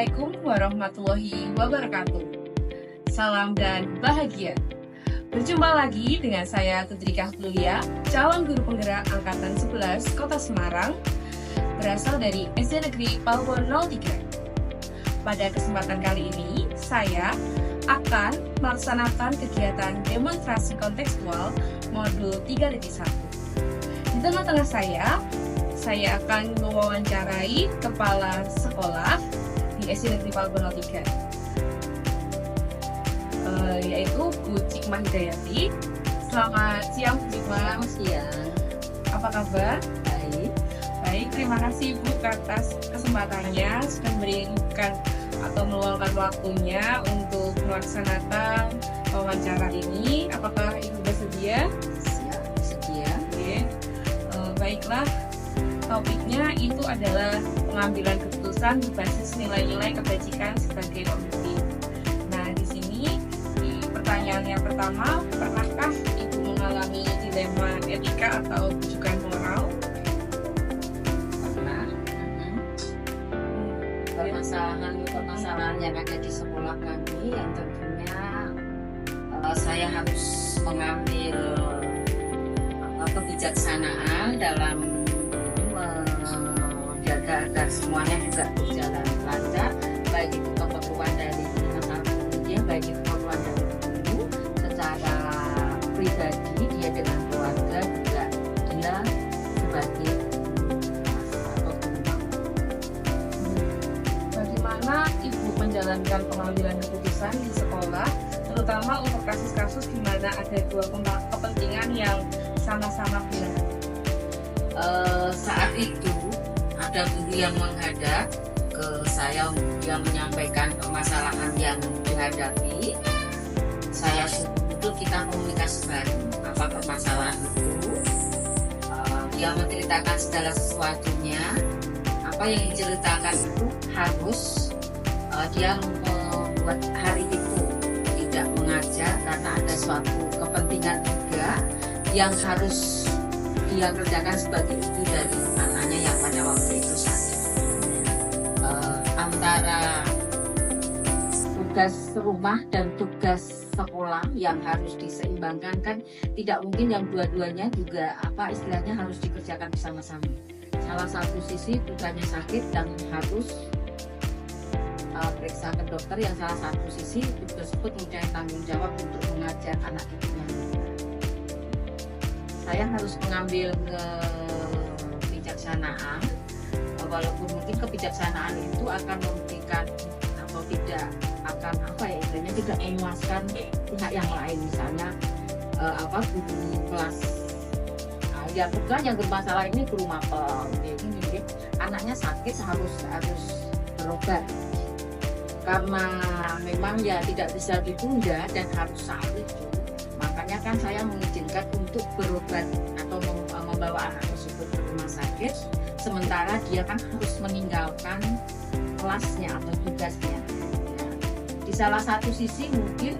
Assalamualaikum warahmatullahi wabarakatuh. Salam dan bahagia. Berjumpa lagi dengan saya Tudrika Hulia, calon guru penggerak Angkatan 11 Kota Semarang, berasal dari SD Negeri Palbon 03. Pada kesempatan kali ini, saya akan melaksanakan kegiatan demonstrasi kontekstual modul 3.1. Di tengah-tengah saya akan mewawancarai kepala sekolah di SD Negeri Palbon 03, yaitu Bu Cikmah Hidayati. Selamat siang Bu Cikmah. Selamat siang. Apa kabar? Baik. Terima kasih Bu atas kesempatannya sudah memberikan atau meluangkan waktunya untuk melaksanakan wawancara ini. Apakah Ibu bersedia? Siap, sedia. Oke. Baiklah. Topiknya itu adalah pengambilan keputusan berbasis nilai-nilai kebajikan sebagai pemimpin. Nah, di sini di pertanyaan yang pertama, pernahkah Ibu mengalami dilema etika atau rujukan moral? Pernah. Permasalahan yang ada di sekolah kami yang tentunya saya harus mengambil kebijaksanaan dalam menjaga agar semuanya juga berjalan lancar, baik itu keperluan dari masyarakat pendidik, baik itu keperluan dari guru secara pribadi, dia dengan keluarga juga dia sebagai atau rumah. Bagaimana Ibu menjalankan pengambilan keputusan di sekolah, terutama untuk kasus-kasus di mana ada dua kepentingan yang sama-sama benar? Saat itu ada guru yang menghadap ke saya, yang menyampaikan permasalahan yang dihadapi. Saya suruh duduk, kita komunikasikan apa permasalahan itu. Dia menceritakan segala sesuatunya. Apa yang diceritakan itu harus dia membuat hari itu tidak mengajar karena ada suatu kepentingan juga yang harus dia kerjakan sebagai ibu dari anaknya yang pada waktu itu sakit. Antara tugas rumah dan tugas sekolah yang harus diseimbangkan, kan tidak mungkin yang dua-duanya juga istilahnya harus dikerjakan bersama-sama. Salah satu sisi putranya sakit dan harus periksa ke dokter, yang salah satu sisi ibu tersebut mempunyai tanggung jawab untuk mengajar anak ibunya. Saya harus mengambil kebijaksanaan, walaupun mungkin kebijaksanaan itu akan memberikan atau tidak akan istilahnya tidak memuaskan pihak yang lain, misalnya guru kelas ya kebetulan yang bermasalah ini guru mapel, jadi anaknya sakit harus berobat karena memang ya tidak bisa ditunda dan harus saat itu. Makanya kan saya mengizinkan untuk berobat atau membawa anak tersebut ke rumah sakit, sementara dia kan harus meninggalkan kelasnya atau tugasnya. Ya. Di salah satu sisi mungkin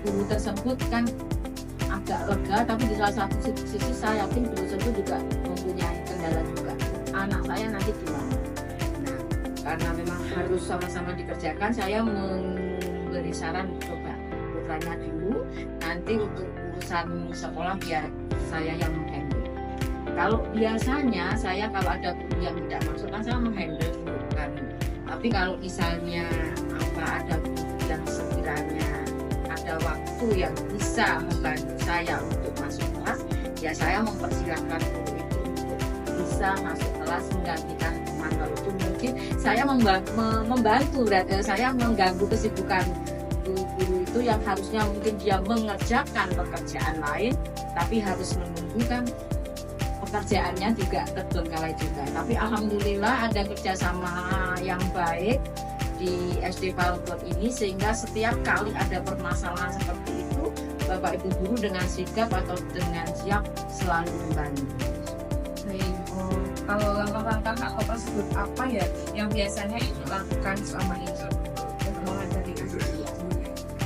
guru tersebut kan agak lega, tapi di salah satu sisi saya yakin guru tersebut juga mempunyai kendala juga. Anak saya nanti gimana? Nah, karena memang harus sama-sama dikerjakan, saya memberi saran coba putranya dulu, nanti untuk urusan sekolah biar saya yang menghandle. Kalau biasanya saya kalau ada guru yang tidak masuk kan saya menghandle dulu kan. Tapi kalau misalnya ada guru yang sekiranya ada waktu yang bisa membantu saya untuk masuk kelas, ya saya mempersilahkan guru itu untuk bisa masuk kelas menggantikan teman. Kalau itu mungkin saya membantu, saya mengganggu kesibukan guru itu yang harusnya mungkin dia mengerjakan pekerjaan lain, tapi harus menunggu kan pekerjaannya juga terbengkalai juga. Tapi alhamdulillah ada kerjasama yang baik di SD Palbon ini, sehingga setiap kali ada permasalahan seperti itu, Bapak Ibu guru dengan sigap atau dengan siap selalu membantu. Baik, kalau langkah-langkah atau tersebut apa ya yang biasanya Ibu lakukan selama ini untuk menghadapi kasus ini?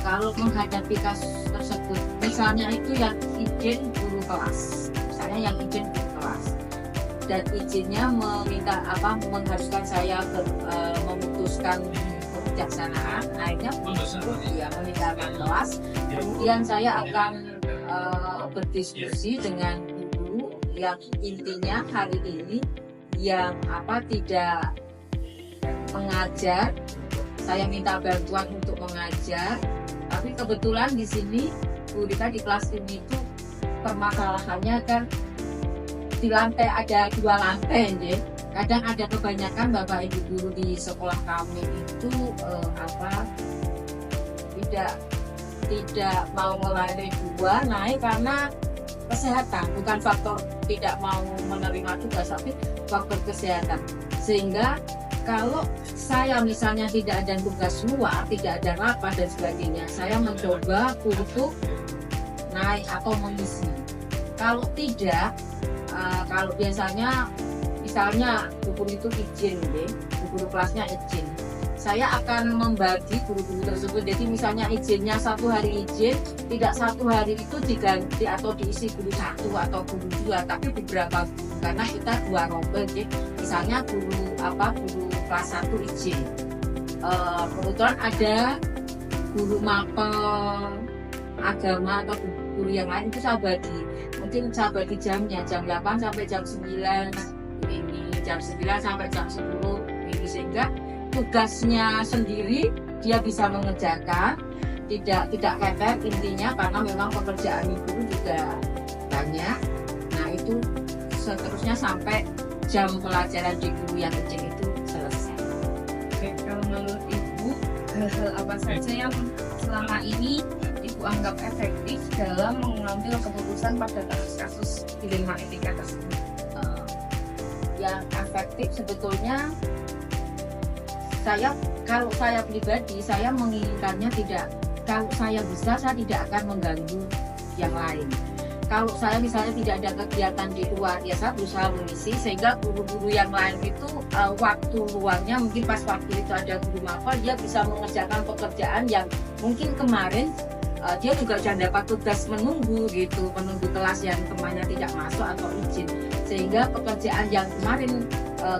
Kalau menghadapi kasus tersebut, misalnya itu yang izin guru kelas, misalnya yang izin guru kelas, dan izinnya meminta mengharuskan saya memutuskan memberikan kebijaksanaan, akhirnya dia meninggalkan kelas. Kemudian saya akan berdiskusi dengan guru yang intinya hari ini yang tidak mengajar, saya minta bantuan untuk mengajar. Tapi kebetulan di sini Bu Rika di kelas ini itu permasalahannya kan di lantai ada 2 lantai, ya. Kadang ada kebanyakan bapak ibu guru di sekolah kami itu tidak mau melantai 2 naik karena kesehatan, bukan faktor tidak mau menerima tugas, tapi faktor kesehatan. Sehingga kalau saya misalnya tidak ada tugas luar, tidak ada rapat dan sebagainya, saya mencoba untuk naik atau mengisi. Kalau tidak, kalau biasanya misalnya guru itu izin, guru kelasnya izin, saya akan membagi guru-guru tersebut. Jadi misalnya izinnya 1 hari izin, tidak 1 hari itu diganti atau diisi guru 1 atau guru 2, tapi beberapa guru, karena kita 2 rombel. Misalnya guru kelas 1 izin, kebetulan ada guru mapel agama atau guru yang lain itu saya bagi, mungkin saya bagi jamnya, jam 8 sampai jam 9 ini, jam 9 sampai jam 10 ini, sehingga tugasnya sendiri dia bisa mengerjakan, tidak kepet intinya, karena memang pekerjaan guru juga banyak. Nah itu seterusnya sampai jam pelajaran di guru yang kecil itu selesai. Oke, kalau menurut Ibu, hal-hal apa saja yang selama ini Ibu anggap efektif dalam mengambil keputusan pada kasus-kasus dilema etika tersebut? Yang efektif sebetulnya kalau saya pribadi, saya menginginkannya tidak, kalau saya bisa saya tidak akan mengganggu yang lain. Kalau saya misalnya tidak ada kegiatan di luar, ya saya berusaha mengisi, sehingga guru-guru yang lain itu waktu luangnya, mungkin pas waktu itu ada guru mapel, dia bisa mengerjakan pekerjaan yang mungkin kemarin dia juga sudah dapat tugas menunggu kelas yang temannya tidak masuk atau izin, sehingga pekerjaan yang kemarin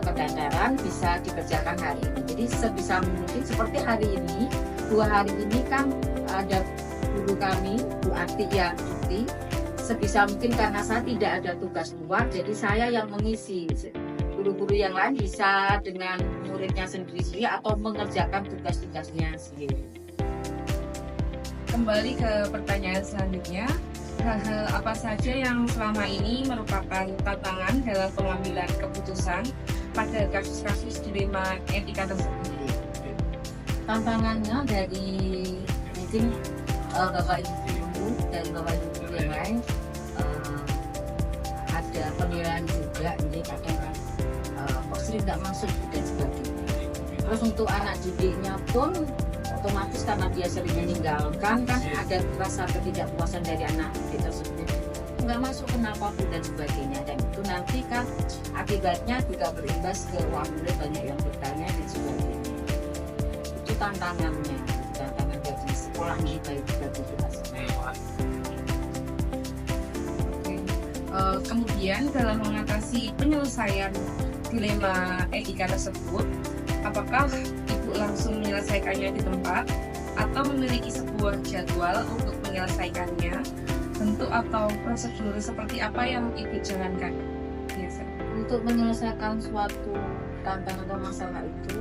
keteteran bisa dikerjakan hari ini. Jadi sebisa mungkin seperti hari ini, 2 hari ini kan ada guru kami, Bu Ati yang cuti. Sebisa mungkin karena saya tidak ada tugas luar, jadi saya yang mengisi. Guru-guru yang lain bisa dengan muridnya sendiri atau mengerjakan tugas-tugasnya sendiri. Kembali ke pertanyaan selanjutnya, hal-hal apa saja yang selama ini merupakan tantangan dalam pengambilan keputusan pada kasus-kasus dilema etika tersebut? Tantangannya dari mungkin Bapak Ibu dan Bapak Ibu yang lain, ada penilaian juga, jadi kadang kan kok sering tidak masuk dan sebagainya. Terus untuk anak didiknya pun otomatis karena dia sering meninggalkan, kan ada rasa ketidakpuasan dari anak didik tersebut, nggak masuk kenapa dan sebagainya, dan itu nanti kan akibatnya juga berimbas ke uang murid, banyak yang bertanya dan sebagainya. Itu tantangan bagi sekolah ini, baik bagi kita semua. Kemudian dalam mengatasi penyelesaian dilema etika tersebut, apakah Ibu langsung menyelesaikannya di tempat atau memiliki sebuah jadwal untuk menyelesaikannya? Bentuk atau prosedur seperti apa yang Ibu jalankan biasa? Untuk menyelesaikan suatu tantangan atau masalah itu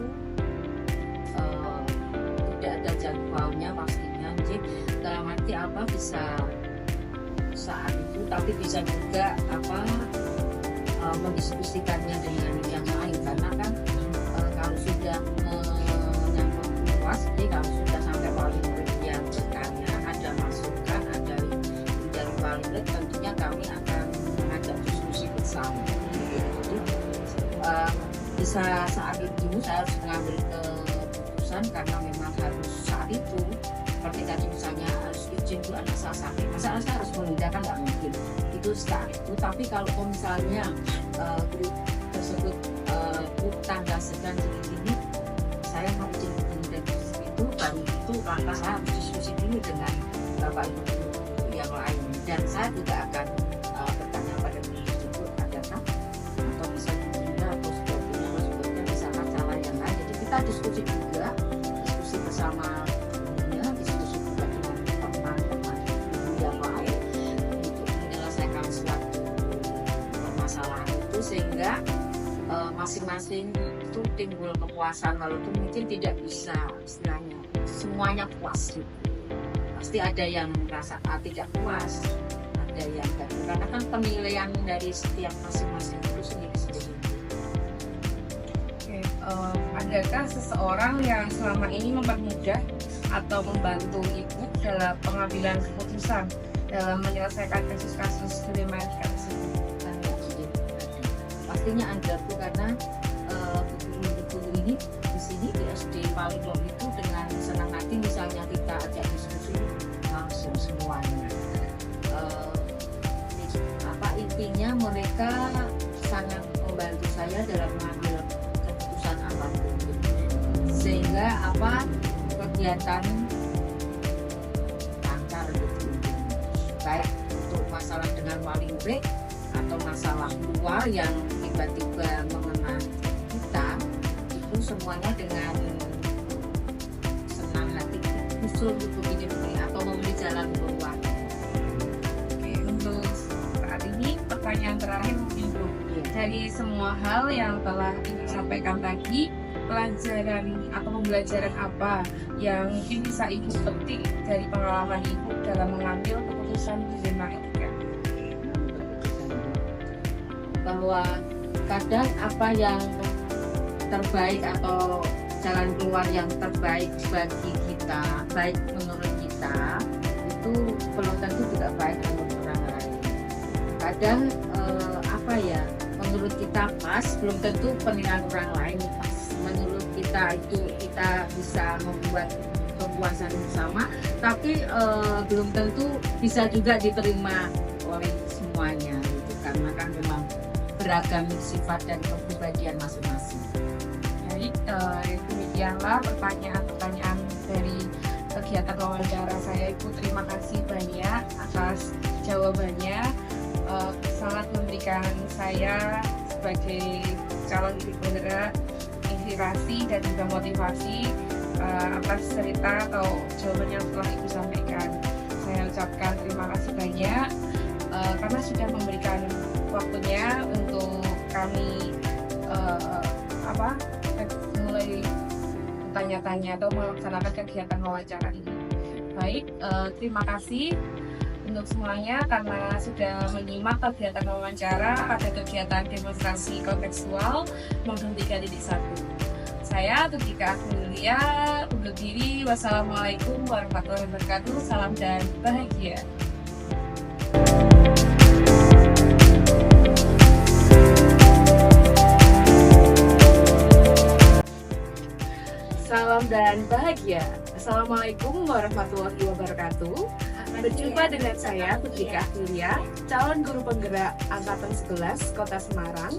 tidak ada jadwalnya pastinya. Jadi dalam arti bisa saat itu, tapi bisa juga mendiskusikannya dengan yang lain, karena kan kalau sudah menyangkut luas, jadi kalau sudah sampai wali murid yang bertanya, ada masukan, ada dari wali murid, tentunya kami akan mengajak diskusi bersama. Jadi bisa saat itu saya harus mengambil keputusan karena memang harus saat itu. Seperti tadi misalnya harus izin dulu anak saya sakit, masa saya harus menunda, kan nggak mungkin. Itu saat itu. Tapi kalau misalnya guru tersebut tanggal sekian ini, saya mau izin dan itu baru itu langkah saya harus diskusi dulu dengan bapak ibu yang lain, dan saya juga akan bertanya pada guru tersebut adakah atau bisa ditunda atau sebagainya, misalkan salah yang lain. Jadi kita diskusi diskusi juga, diskusi bersama gurunya, diskusi juga dengan teman-teman yang lain untuk menyelesaikan suatu permasalahan itu, sehingga masing-masing itu timbul kepuasan, walaupun mungkin tidak bisa istilahnya semuanya puas gitu. Pasti ada yang merasa tidak puas, ada yang enggak, karena kan penilaian dari setiap masing-masing itu sendiri-sendiri. Oke, adakah seseorang yang selama ini mempermudah atau membantu ibu dalam pengambilan keputusan dalam menyelesaikan kasus-kasus dilema etika tersebut? Pastinya ada tuh, karena guru-guru ini di sini di SD Palilom itu dengan senang hati misalnya kita ajak diskusi langsung semuanya. Intinya mereka sangat membantu saya dalam mengambil keputusan apapun, sehingga kegiatan lancar gitu, baik untuk masalah dengan wali murid atau masalah luar yang tiba-tiba mengenai kita, itu semuanya dengan senang hati usul itu begini atau memberi jalan keluar. Oke, untuk saat ini pertanyaan terakhir mungkin Bu, dari semua hal yang telah Ibu sampaikan tadi, pelajaran atau pembelajaran apa yang mungkin bisa Ibu petik dari pengalaman Ibu dalam mengambil keputusan dilema etika? Bahwa kadang apa yang terbaik atau jalan keluar yang terbaik bagi kita, baik menurut kita, itu belum tentu juga baik menurut orang lain. Kadang menurut kita pas, belum tentu penilaian orang lain pas. Menurut kita itu kita bisa membuat kepuasan bersama, tapi belum tentu bisa juga diterima oleh semuanya gitu, karena kan memang beragam sifat dan kepribadian masing-masing. Jadi demikianlah pertanyaan-pertanyaan dari kegiatan wawancara saya. Ibu terima kasih banyak atas jawabannya. Sangat memberikan saya sebagai calon ibu penggerak inspirasi dan juga motivasi atas cerita atau jawaban yang telah Ibu sampaikan. Saya ucapkan terima kasih banyak karena sudah memberikan waktunya untuk kami mulai bertanya-tanya atau melaksanakan kegiatan wawancara ini. Baik, terima kasih untuk semuanya karena sudah menyimak kegiatan wawancara pada kegiatan demonstrasi kontekstual modul 3.1. Saya Tutika Agulia undur diri. Wassalamualaikum warahmatullahi wabarakatuh. Salam dan bahagia. Salam dan bahagia. Assalamualaikum warahmatullahi wabarakatuh. Berjumpa dengan saya Tutika Agulia, calon guru penggerak angkatan 11 Kota Semarang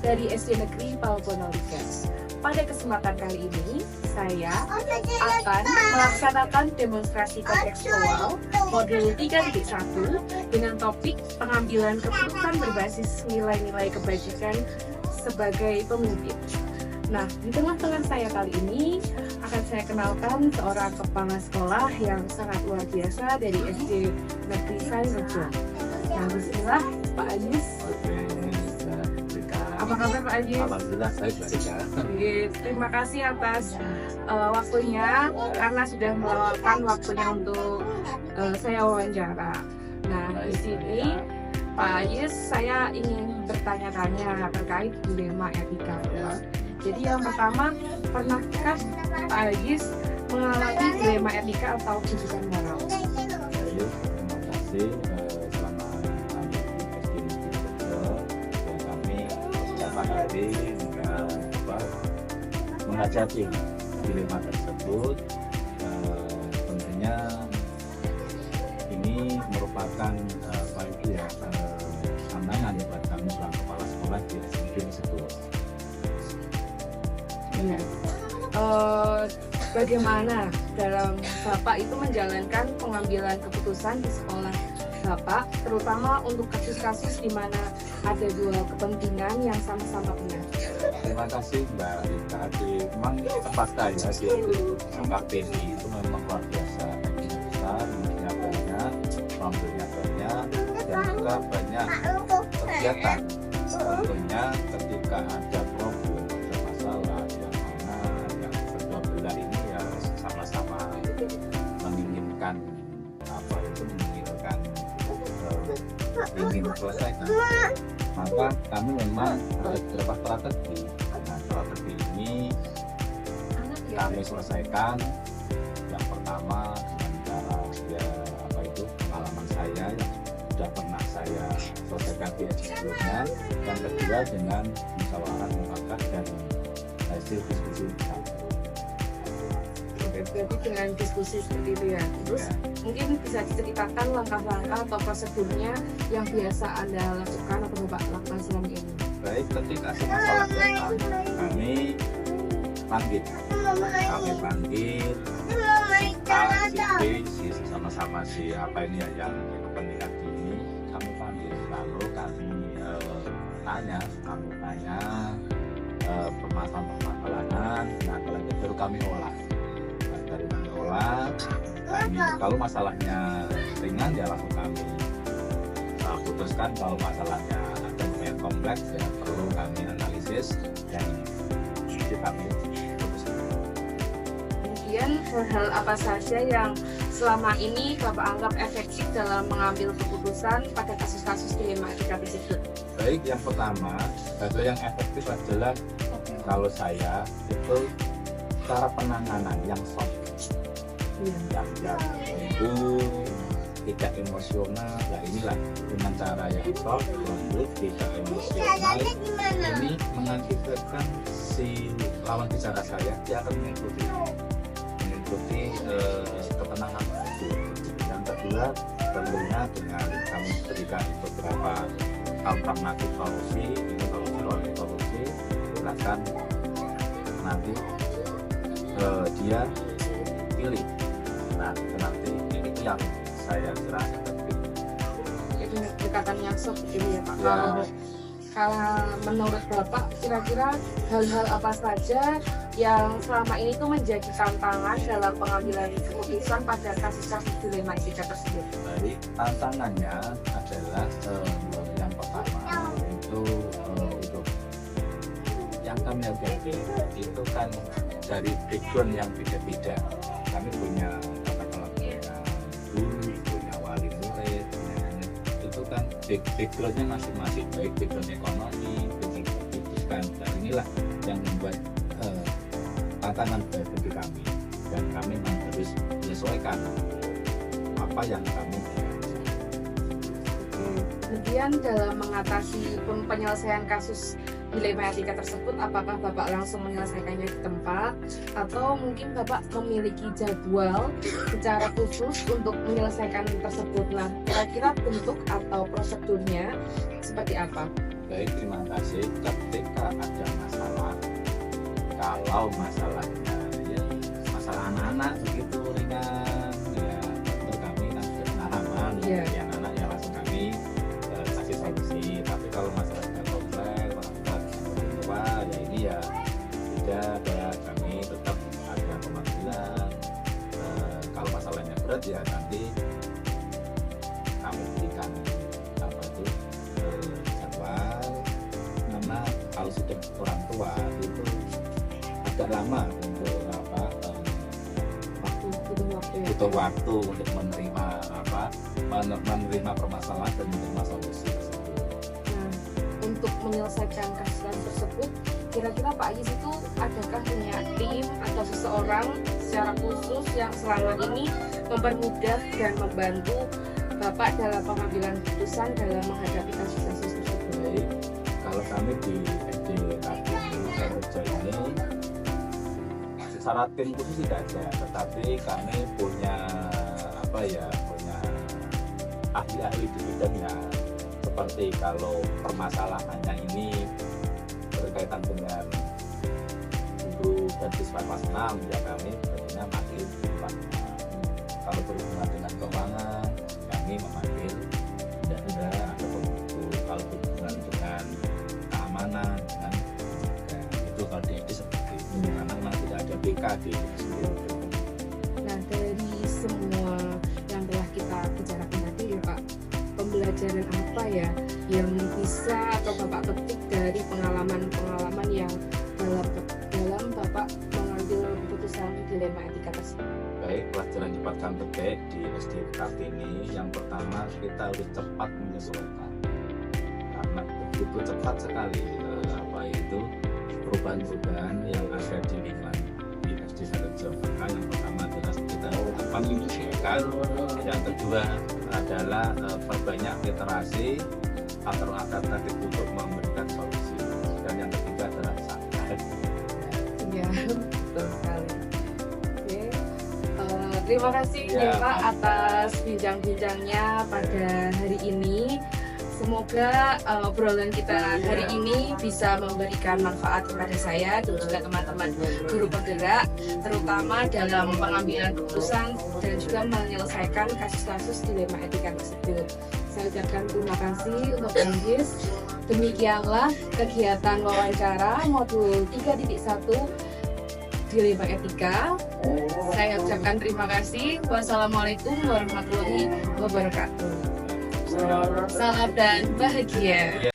dari SD Negeri Palponoligas. Pada kesempatan kali ini, saya akan melaksanakan demonstrasi kontekstual modul 3.1 dengan topik pengambilan keputusan berbasis nilai-nilai kebajikan sebagai pemimpin. Nah, di tengah-tengah saya kali ini akan saya kenalkan seorang kepala sekolah yang sangat luar biasa dari SD Negeri Sarirejo. Nah, bismillah, Pak Ajis. Apa kabar Pak Ajis? Alhamdulillah saya baik. Terima kasih atas waktunya karena sudah meluangkan waktunya untuk saya wawancara. Nah, di sini Pak Ajis, saya ingin bertanya-tanya terkait dilema etika. Jadi yang pertama, pernahkah Pak Ajis mengalami dilema etika atau kejujuran moral? Terima kasih. Selama kami di SD Negeri dan kami setiap hari menghadapi dilema tersebut. Tentunya ini merupakan tantangan buat kami selaku kepala sekolah di SD tersebut. Bagaimana dalam Bapak itu menjalankan pengambilan keputusan di sekolah Bapak, terutama untuk kasus-kasus di mana ada dua kepentingan yang sama-sama benar? Terima kasih Mbak Rita. Memang tempat saya di Sangkar Beni itu memang luar biasa. Tekniknya besar, muridnya banyak, pembelinya banyak, dan juga banyak kegiatan. Tentunya ketika ada problem, ada masalah yang mana yang kedua belah ini ya sama-sama menginginkan ingin selesaikan, maka kami memang ada beberapa strategi. Nah, strategi ini kami selesaikan. Yang pertama dengan cara pengalaman saya yang sudah pernah saya selesaikan di sebelumnya. Yang kedua dengan musyawarah mufakat dan hasil diskusi bersama. Berarti dengan diskusi seperti itu ya. Terus mungkin bisa diceritakan langkah-langkah atau prosedurnya yang biasa Anda lakukan atau Bapak lakukan selama ini. Baik, ketika masalah datang, kami panggil A, si B, si sama-sama si apa ini ya yang kepentingan ini kami panggil, lalu kami tanya permasalahan, nah baru kami olah. Nah, dari kami olah, kalau masalahnya ringan ya langsung kami putuskan. Kalau masalahnya ada lumayan kompleks ya perlu kami analisis dan kami putuskan. Kemudian hal-hal apa saja yang selama ini Bapak anggap efektif dalam mengambil keputusan pada kasus-kasus dilema etika tersebut? Baik, yang pertama, hal yang efektif adalah kalau saya itu cara penanganan yang soft, yang lembut, tidak emosional. Nah inilah dengan cara yang soft, lembut, tidak emosional. Ini mengakibatkan si lawan bicara saya dia akan mengikuti ketenangan itu. Yang kedua, tentunya dengan kami berikan beberapa alternatif solusi, ini solusi, silakan nanti dia pilih. Nah, nanti itu yang saya kira efektif. Itu pendekatan yang soft ini ya Pak. Ya. Kalau menurut Bapak kira-kira hal-hal apa saja yang selama ini tuh menjadi tantangan dalam pengambilan keputusan pada kasus-kasus dilema etika tersebut? Jadi tantangannya adalah yang pertama itu yang kami hadapi itu kan dari background yang beda-beda. Kami punya katakanlah punya guru, punya wali murid, itu kan backgroundnya masing-masing, baik background ekonomi, background pendidikan. Dan inilah yang membuat tantangan bagi kami, dan kami memang harus menyesuaikan apa yang kami Kemudian dalam mengatasi penyelesaian kasus dilema etika tersebut, apakah Bapak langsung menyelesaikannya di tempat atau mungkin Bapak memiliki jadwal secara khusus untuk menyelesaikan tersebut? Nah, kira-kira bentuk atau prosedurnya seperti apa? Baik, terima kasih. Ketika ada masalah, kalau masalahnya ya masalah anak-anak begitu ringan, ya tentu kami kan sudah pengalaman, Iya. yang anak ya langsung kami kasih solusi. Tapi kalau masalahnya kompleks, orang tua ya ini ya tidak ada, kami tetap ada pemanggilan. Kalau masalahnya berat ya nanti kami berikan jadwal, karena kalau sudah orang tua itu agak lama untuk butuh waktu untuk menerima permasalahan dan menerima solusi tersebut. Nah, untuk menyelesaikan kasus tersebut, kira-kira Pak Yis itu adakah punya tim atau seseorang secara khusus yang selama ini mempermudah dan membantu Bapak dalam pengambilan keputusan dalam menghadapi kasus-kasus tersebut? Baik, kalau kami di SD Kerja ini secara tim khusus tidak ada, tetapi kami punya punya ahli-ahli di bidangnya. Seperti kalau permasalahannya ini berkaitan dengan guru dan siswa kelas 6, ya kami tentunya manggil siswa. Kalau berhubungan dengan keuangan, kami memanggil benda atau pembuku. Kalau berhubungan dengan keamanan, dengan mereka di sendiri. Nah, dari semua yang telah kita bicarakan tadi ya Pak, pembelajaran apa ya yang bisa atau Bapak petik dari pengalaman-pengalaman yang dalam Bapak mengambil keputusan dilema etika tersebut? Baik, pelajaran cepat kami petik di SD Kartini, yang pertama kita harus cepat menyesuaikan, karena begitu cepat sekali perubahan-perubahan yang ada di lingkungan di SD Satu Jakarta. Yang pertama adalah kita cepat menyesuaikan, yang kedua adalah perbanyak literasi atau agar tadi untuk memberikan solusi, dan yang ketiga adalah sabar. Ya, betul sekali. Oke, terima kasih ya Pak atas bincang-bincangnya pada hari ini. Semoga obrolan kita hari ini bisa memberikan manfaat kepada saya dan juga teman-teman guru penggerak, terutama dalam pengambilan keputusan dan juga menyelesaikan kasus-kasus dilema etika tersebut. Saya ucapkan terima kasih untuk Anggis. Demikianlah kegiatan wawancara modul 3.1 dilema etika. Saya ucapkan terima kasih. Wassalamualaikum warahmatullahi wabarakatuh. Salam dan bahagia.